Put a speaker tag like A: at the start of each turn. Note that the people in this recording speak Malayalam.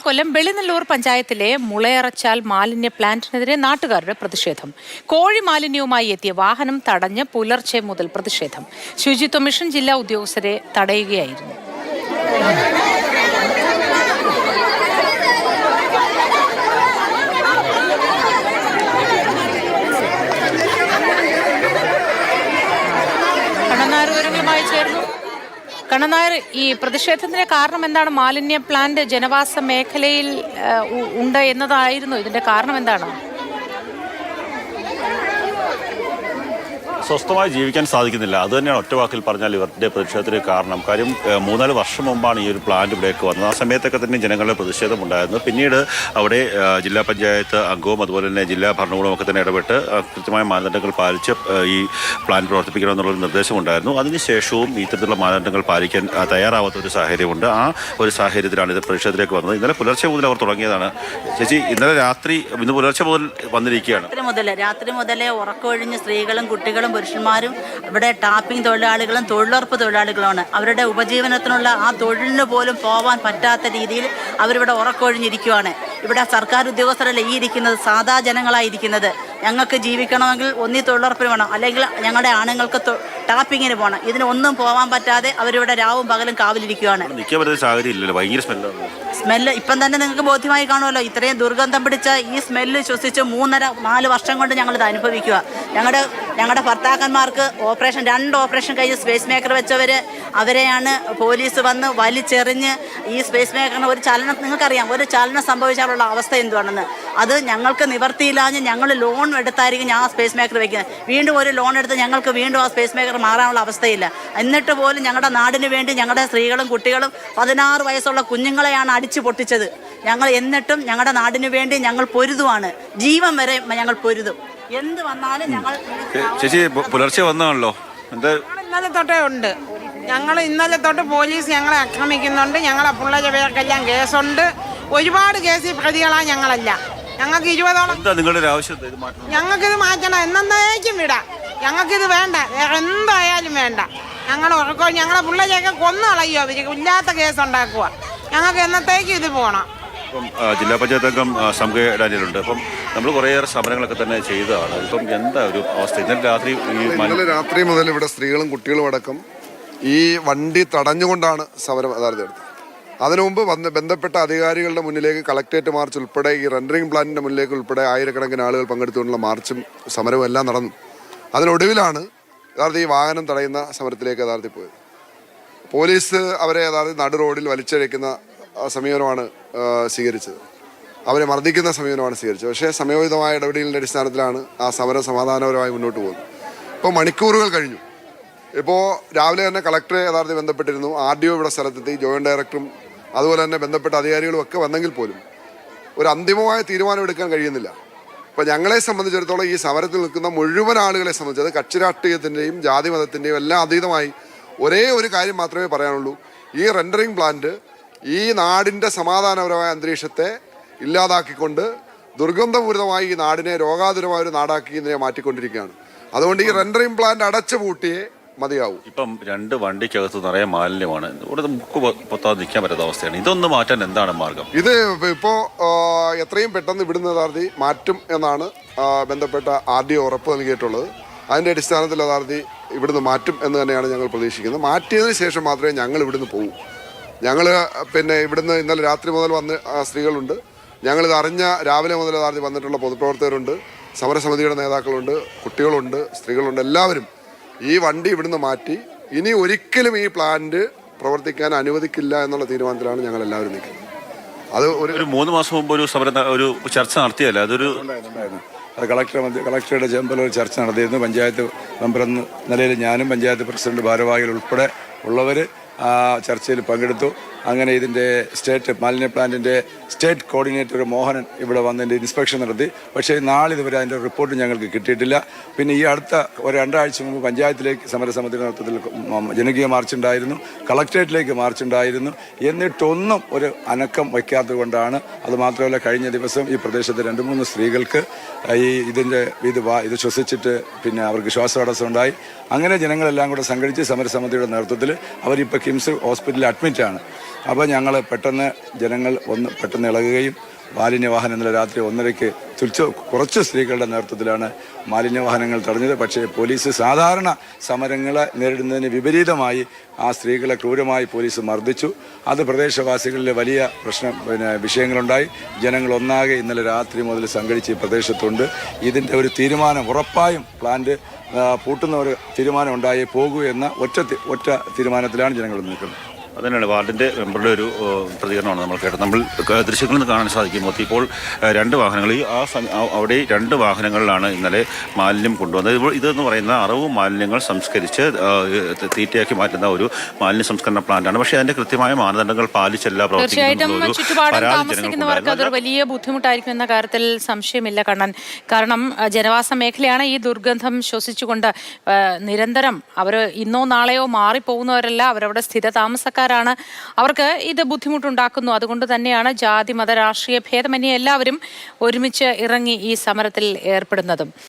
A: കൊല്ലം വെളിനല്ലൂർ പഞ്ചായത്തിലെ മുളയറച്ചാൽ മാലിന്യ പ്ലാന്റിനെതിരെ നാട്ടുകാരുടെ പ്രതിഷേധം. കോഴി മാലിന്യവുമായി എത്തിയ വാഹനം തടഞ്ഞ് പുലർച്ചെ മുതൽ പ്രതിഷേധം. ശുചിത്വ മിഷൻ ജില്ലാ ഉദ്യോഗസ്ഥരെ തടയുകയായിരുന്നു. കണ്ണനായർ, ഈ പ്രതിഷേധത്തിന്റെ കാരണം എന്താണ്? മാലിന്യ പ്ലാന്റ് ജനവാസ മേഖലയിൽ ഉണ്ട് എന്നതായിരുന്നു. ഇതിന്റെ കാരണം എന്താണ്?
B: സ്വസ്ഥമായി ജീവിക്കാൻ സാധിക്കുന്നില്ല. അതുതന്നെയാണ് ഒറ്റവാക്കിൽ പറഞ്ഞാൽ ഇവരുടെ പ്രതിഷേധത്തിന് കാരണം. കാര്യം 3-4 വർഷം മുമ്പാണ് ഈ ഒരു പ്ലാന്റ് ഇവിടേക്ക് വന്നത്. ആ സമയത്തൊക്കെ തന്നെ ജനങ്ങളുടെ പ്രതിഷേധം ഉണ്ടായിരുന്നു. പിന്നീട് അവിടെ ജില്ലാ പഞ്ചായത്ത് അംഗവും അതുപോലെ തന്നെ ജില്ലാ ഭരണകൂടവും ഒക്കെ തന്നെ ഇടപെട്ട് കൃത്യമായ മാനദണ്ഡങ്ങൾ പാലിച്ച് ഈ പ്ലാന്റ് പ്രവർത്തിപ്പിക്കണമെന്നുള്ളൊരു നിർദ്ദേശമുണ്ടായിരുന്നു. അതിനുശേഷവും ഇത്തരത്തിലുള്ള മാനദണ്ഡങ്ങൾ പാലിക്കാൻ തയ്യാറാവാത്ത ഒരു സാഹചര്യമുണ്ട്. ആ ഒരു സാഹചര്യത്തിലാണ് ഇത് പ്രതിഷേധത്തിലേക്ക് വന്നത്. ഇന്നലെ പുലർച്ചെ മുതൽ അവർ തുടങ്ങിയതാണ്. ചേച്ചി, ഇന്ന് പുലർച്ചെ മുതൽ വന്നിരിക്കുകയാണ്.
C: രാത്രി മുതലേ ഉറക്കമൊഴിഞ്ഞ് സ്ത്രീകളും കുട്ടികളും പുരുഷന്മാരും ഇവിടെ ടാപ്പിംഗ് തൊഴിലാളികളും തൊഴിലുറപ്പ് തൊഴിലാളികളുമാണ്. അവരുടെ ഉപജീവനത്തിനുള്ള ആ തൊഴിലിന് പോലും പോവാൻ പറ്റാത്ത രീതിയിൽ അവരിവിടെ ഉറക്കമൊഴിഞ്ഞിരിക്കുകയാണ്. ഇവിടെ സർക്കാർ ഉദ്യോഗസ്ഥരല്ല ഈ ഇരിക്കുന്നത്, സാധാ ജനങ്ങളായിരിക്കുന്നത്. ഞങ്ങൾക്ക് ജീവിക്കണമെങ്കിൽ ഒന്നി തൊഴിലുറപ്പിന് വേണം, അല്ലെങ്കിൽ ഞങ്ങളുടെ ആണുങ്ങൾക്ക് ടാപ്പിങ്ങിന് പോകണം. ഇതിനൊന്നും പോകാൻ പറ്റാതെ അവരിവിടെ രാവും പകലും കാവലിരിക്കുകയാണ്. സ്മെല്ല് ഇപ്പം തന്നെ നിങ്ങൾക്ക് ബോധ്യമായി കാണുമല്ലോ. ഇത്രയും ദുർഗന്ധം പിടിച്ച ഈ സ്മെല്ല് ശ്വസിച്ച് 3-4 വർഷം കൊണ്ട് ഞങ്ങളിത് അനുഭവിക്കുക. ഞങ്ങളുടെ ഭർത്താക്കന്മാർക്ക് 2 ഓപ്പറേഷൻ കഴിഞ്ഞ് സ്പേസ് മേക്കർ വെച്ചവർ അവരെയാണ് പോലീസ് വന്ന് വലിച്ചെറിഞ്ഞ് ഈ സ്പേസ് മേക്കറിന് ഒരു ചലനം, നിങ്ങൾക്കറിയാം ഒരു ചലനം സംഭവിച്ചാലുള്ള അവസ്ഥ എന്തുവാണെന്ന്. അത് ഞങ്ങൾക്ക് നിവർത്തിയില്ലാഞ്ഞ് ഞങ്ങൾ ലോൺ എടുത്തായിരിക്കും ഞാൻ ആ സ്പേസ് മേക്കർ വെക്കുന്നത്. വീണ്ടും ഒരു ലോൺ എടുത്ത് ഞങ്ങൾക്ക് വീണ്ടും ആ സ്പേസ് മേക്കർ മാറാനുള്ള അവസ്ഥയില്ല. എന്നിട്ട് പോലും ഞങ്ങളുടെ നാടിന് വേണ്ടി ഞങ്ങളുടെ സ്ത്രീകളും കുട്ടികളും 16 വയസ്സുള്ള കുഞ്ഞുങ്ങളെയാണ് അടിച്ചു പൊട്ടിച്ചത്. ഞങ്ങൾ എന്നിട്ടും ഞങ്ങളുടെ നാടിന് വേണ്ടി ഞങ്ങൾ പൊരുതുവാണ്. ജീവൻ വരെ ഞങ്ങൾ പൊരുതും. എന്ത് വന്നാലും ഞങ്ങൾ.
B: ചേച്ചി, പുലർച്ചെ വന്നാണല്ലോ,
D: ഇന്നലെ തൊട്ടേ ഉണ്ട്. ഇന്നലെ തൊട്ട് പോലീസ് ഞങ്ങളെ ആക്രമിക്കുന്നുണ്ട്. ഞങ്ങളെ പിള്ളേരെ പേർക്കെല്ലാം കേസുണ്ട്. ഒരുപാട് കേസിൽ പ്രതികളാണ് ഞങ്ങളല്ല. ഞങ്ങൾക്ക് 20ഓളം.
B: നിങ്ങളുടെ ആവശ്യം
D: ഞങ്ങൾക്കിത് മാറ്റണം, എന്നേക്കും വിടാം. ഞങ്ങൾക്കിത് വേണ്ട, വേറെ എന്തായാലും വേണ്ട. ഞങ്ങൾ ഉറക്കോ ഞങ്ങളെ പിള്ളേരെയൊക്കെ കൊന്നു കളയോ, അവർക്ക് ഇല്ലാത്ത കേസുണ്ടാക്കുക. ഞങ്ങൾക്ക് എന്നത്തേക്കും ഇത് പോകണം.
B: ഇപ്പം ജില്ലാ പഞ്ചായത്ത് അംഗം സംഘ ഡാനിയലുണ്ട്. അപ്പം നമ്മൾ കുറേയേറെ സമരങ്ങളൊക്കെ തന്നെ ചെയ്തതാണ്. ഇപ്പം എന്താ ഒരു അവസ്ഥ?
E: ഇന്നലെ രാത്രി മുതൽ ഇവിടെ സ്ത്രീകളും കുട്ടികളും അടക്കം ഈ വണ്ടി തടഞ്ഞുകൊണ്ടാണ് സമരം യഥാർത്ഥം. അതിനു മുമ്പ് ബന്ധപ്പെട്ട അധികാരികളുടെ മുന്നിലേക്ക് കളക്ടറേറ്റ് മാർച്ച് ഉൾപ്പെടെ ഈ റെൻഡറിംഗ് പ്ലാന്റിന്റെ മുന്നിലേക്ക് ഉൾപ്പെടെ ആയിരക്കണക്കിന് ആളുകൾ പങ്കെടുത്തുകൊണ്ടുള്ള മാർച്ചും സമരവും എല്ലാം നടന്നു. അതിനൊടുവിലാണ് യഥാർത്ഥം ഈ വാഹനം തടയുന്ന സമരത്തിലേക്ക് യഥാർത്ഥത്തിൽ പോയത്. പോലീസ് അവരെ യഥാർത്ഥം നടു റോഡിൽ വലിച്ചഴയ്ക്കുന്ന സമീപനമാണ് സ്വീകരിച്ചത്. അവരെ മർദ്ദിക്കുന്ന സമീപനമാണ് സ്വീകരിച്ചത്. പക്ഷേ സമയോചിതമായ ഇടപെടലിൻ്റെ അടിസ്ഥാനത്തിലാണ് ആ സമരം സമാധാനപരമായി മുന്നോട്ട് പോകുന്നത്. ഇപ്പോൾ മണിക്കൂറുകൾ കഴിഞ്ഞു. ഇപ്പോൾ രാവിലെ തന്നെ കളക്ടറെ യഥാർത്ഥത്തിൽ ബന്ധപ്പെട്ടിരുന്നു. RDO ഇവിടെ സ്ഥലത്തെത്തി, ജോയിന്റ് ഡയറക്ടറും അതുപോലെ തന്നെ ബന്ധപ്പെട്ട അധികാരികളും ഒക്കെ വന്നെങ്കിൽ പോലും ഒരു അന്തിമമായ തീരുമാനം എടുക്കാൻ കഴിയുന്നില്ല. ഇപ്പോൾ ഞങ്ങളെ സംബന്ധിച്ചിടത്തോളം ഈ സമരത്തിൽ നിൽക്കുന്ന മുഴുവൻ ആളുകളെ സംബന്ധിച്ചത് കക്ഷി രാഷ്ട്രീയത്തിൻ്റെയും ജാതി മതത്തിൻ്റെയും എല്ലാം അതീതമായി ഒരേ ഒരു കാര്യം മാത്രമേ പറയാനുള്ളൂ. ഈ റെൻഡറിംഗ് പ്ലാന്റ് ഈ നാടിൻ്റെ സമാധാനപരമായ അന്തരീക്ഷത്തെ ഇല്ലാതാക്കിക്കൊണ്ട് ദുർഗന്ധപൂരിതമായി ഈ നാടിനെ രോഗാതുരമായ ഒരു നാടാക്കി ഇതിനെ മാറ്റിക്കൊണ്ടിരിക്കുകയാണ്. അതുകൊണ്ട് ഈ റെൻഡറിംഗ് പ്ലാന്റ് അടച്ചു പൂട്ടിയേ മതിയാവും.
B: ഇപ്പം 2 വണ്ടിക്കകത്ത് നിറയെ മാലിന്യമാണ്. ഇവിടെ മുക്ക് പൊത്താതെ നിൽക്കാൻ പറ്റാത്ത അവസ്ഥയാണ്. ഇതൊന്ന് മാറ്റാൻ എന്താണ് മാർഗം?
E: ഇത് ഇപ്പോൾ എത്രയും പെട്ടെന്ന് ഇവിടുന്ന് യഥാർത്ഥി മാറ്റും എന്നാണ് ബന്ധപ്പെട്ട RDO ഉറപ്പ് നൽകിയിട്ടുള്ളത്. അതിൻ്റെ അടിസ്ഥാനത്തിൽ യഥാർത്ഥി ഇവിടുന്ന് മാറ്റും എന്ന് തന്നെയാണ് ഞങ്ങൾ പ്രതീക്ഷിക്കുന്നത്. മാറ്റിയതിന് ശേഷം മാത്രമേ ഞങ്ങൾ ഇവിടുന്ന് പോകൂ. ഞങ്ങൾ ഇവിടുന്ന് ഇന്നലെ രാത്രി മുതൽ വന്ന് സ്ത്രീകളുണ്ട്. ഞങ്ങളിത് അറിഞ്ഞ രാവിലെ മുതൽ യഥാർത്ഥി വന്നിട്ടുള്ള പൊതുപ്രവർത്തകരുണ്ട്, സമരസമിതിയുടെ നേതാക്കളുണ്ട്, കുട്ടികളുണ്ട്, സ്ത്രീകളുണ്ട്. എല്ലാവരും ഈ വണ്ടി ഇവിടുന്ന് മാറ്റി ഇനി ഒരിക്കലും ഈ പ്ലാന്റ് പ്രവർത്തിക്കാൻ അനുവദിക്കില്ല എന്നുള്ള തീരുമാനത്തിലാണ് ഞങ്ങൾ എല്ലാവരും നിൽക്കുന്നത്. അത്
B: ഒരു 3 മാസം മുമ്പ് ഒരു ചർച്ച നടത്തിയല്ലേ? അതൊരു
F: അത് കളക്ടറുടെ ചേംബറിൽ ഒരു ചർച്ച നടത്തിയിരുന്നു. പഞ്ചായത്ത് മെമ്പർ എന്ന നിലയിൽ ഞാനും പഞ്ചായത്ത് പ്രസിഡന്റ് ഭാരവാഹികൾ ഉൾപ്പെടെ ഉള്ളവർ ആ ചർച്ചയിൽ പങ്കെടുത്തു. അങ്ങനെ ഇതിൻ്റെ മാലിന്യ പ്ലാന്റിൻ്റെ സ്റ്റേറ്റ് കോർഡിനേറ്റർ മോഹനൻ ഇവിടെ വന്നതിൻ്റെ ഇൻസ്പെക്ഷൻ നടത്തി. പക്ഷേ നാളിതുവരെ അതിൻ്റെ റിപ്പോർട്ട് ഞങ്ങൾക്ക് കിട്ടിയിട്ടില്ല. പിന്നെ ഈ അടുത്ത ഒരു 2 ആഴ്ച മുമ്പ് പഞ്ചായത്തിലേക്ക് സമരസമിതിയുടെ നേതൃത്വത്തിൽ ജനകീയ മാർച്ചുണ്ടായിരുന്നു, കളക്ടറേറ്റിലേക്ക് മാർച്ചുണ്ടായിരുന്നു. എന്നിട്ടൊന്നും ഒരു അനക്കം വയ്ക്കാത്തത് കൊണ്ടാണ്. അതുമാത്രമല്ല, കഴിഞ്ഞ ദിവസം ഈ പ്രദേശത്ത് 2-3 സ്ത്രീകൾക്ക് ഇത് ശ്വസിച്ചിട്ട് പിന്നെ അവർക്ക് ശ്വാസതടസ്സം ഉണ്ടായി. അങ്ങനെ ജനങ്ങളെല്ലാം കൂടെ സംഘടിച്ച് സമരസമിതിയുടെ നേതൃത്വത്തിൽ അവരിപ്പോൾ കിംസ് ഹോസ്പിറ്റലിൽ അഡ്മിറ്റാണ്. അപ്പോൾ ഞങ്ങൾ പെട്ടെന്ന് ജനങ്ങൾ പെട്ടെന്ന് ഇളകുകയും മാലിന്യവാഹനം ഇന്നലെ രാത്രി 1:30-ക്ക് കുറച്ച് സ്ത്രീകളുടെ നേതൃത്വത്തിലാണ് മാലിന്യവാഹനങ്ങൾ തടഞ്ഞത്. പക്ഷേ പോലീസ് സാധാരണ സമരങ്ങളെ നേരിടുന്നതിന് വിപരീതമായി ആ സ്ത്രീകളെ ക്രൂരമായി പോലീസ് മർദ്ദിച്ചു. അത് പ്രദേശവാസികളിലെ വലിയ വിഷയങ്ങളുണ്ടായി. ജനങ്ങൾ ഒന്നാകെ ഇന്നലെ രാത്രി മുതൽ സംഘടിച്ച് ഈ പ്രദേശത്തുണ്ട്. ഇതിൻ്റെ ഒരു തീരുമാനം ഉറപ്പായും പ്ലാന്റ് പൂട്ടുന്ന ഒരു തീരുമാനം ഉണ്ടായേ പോകൂ എന്ന ഒറ്റ തീരുമാനത്തിലാണ് ജനങ്ങൾ നിൽക്കുന്നത്.
B: അതുതന്നെയാണ് വാർഡിൻ്റെ മെമ്പറുടെ ഒരു പ്രതികരണമാണ് നമ്മൾ കേട്ടത്. നമ്മൾ ദൃശ്യങ്ങളിൽ നിന്ന് കാണാൻ സാധിക്കും. ഇപ്പോൾ 2 വാഹനങ്ങൾ അവിടെ 2 വാഹനങ്ങളിലാണ് ഇന്നലെ മാലിന്യം കൊണ്ടുവന്നത്. ഇതെന്ന് പറയുന്ന അറവ് മാലിന്യങ്ങൾ സംസ്കരിച്ച് തീറ്റയാക്കി മാറ്റുന്ന ഒരു മാലിന്യ സംസ്കരണ പ്ലാന്റാണ്. പക്ഷേ അതിന്റെ കൃത്യമായ മാനദണ്ഡങ്ങൾ പാലിച്ചല്ല
A: തീർച്ചയായിട്ടും ചുറ്റുപാടും താമസിക്കുന്നവർക്ക് അതൊരു വലിയ ബുദ്ധിമുട്ടായിരിക്കും എന്ന കാര്യത്തിൽ സംശയമില്ല കണ്ണൻ. കാരണം ജനവാസ മേഖലയാണ്. ഈ ദുർഗന്ധം ശ്വസിച്ചുകൊണ്ട് നിരന്തരം അവർ ഇന്നോ നാളെയോ മാറിപ്പോകുന്നവരല്ല, അവരവിടെ സ്ഥിര താമസക്കാരാണ്. അവർക്ക് ഇത് ബുദ്ധിമുട്ടുണ്ടാക്കുന്നു. അതുകൊണ്ട് തന്നെയാണ് ജാതി മത രാഷ്ട്രീയ ഭേദമന്യേ എല്ലാവരും ഒരുമിച്ച് ഇറങ്ങി ഈ സമരത്തിൽ ഏർപ്പെടുന്നതും.